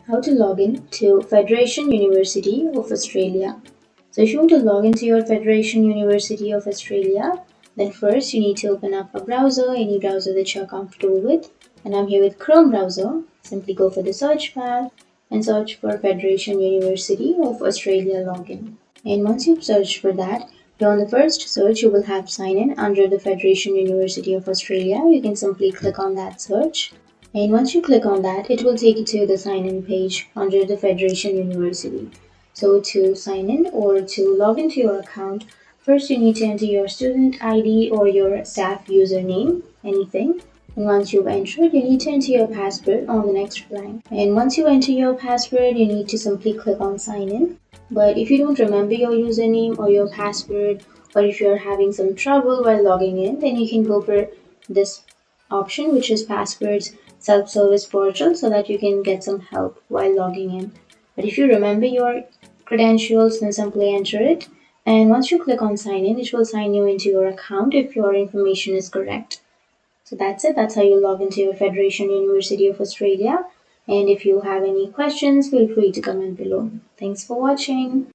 How to log in to Federation University of Australia. So if you want to log into your Federation University of Australia, then first you need to open up a browser, any browser that you're comfortable with. And I'm here with Chrome browser. Simply go for the search bar and search for Federation University of Australia login. And once you've searched for that, here on the first search you will have sign in under the Federation University of Australia. You can simply click on that search. And once you click on that, it will take you to the sign in page under the Federation University. So to sign in or to log into your account, first you need to enter your student ID or your staff username, anything. And once you've entered, you need to enter your password on the next blank. And once you enter your password, you need to simply click on sign in. But if you don't remember your username or your password, or if you're having some trouble while logging in, then you can go for this option, which is passwords self-service portal, so that you can get some help while logging in. But if you remember your credentials, then simply enter it. And once you click on sign in, it will sign you into your account if your information is correct. So that's it. That's how you log into your Federation University of Australia. And if you have any questions, feel free to comment below. Thanks for watching.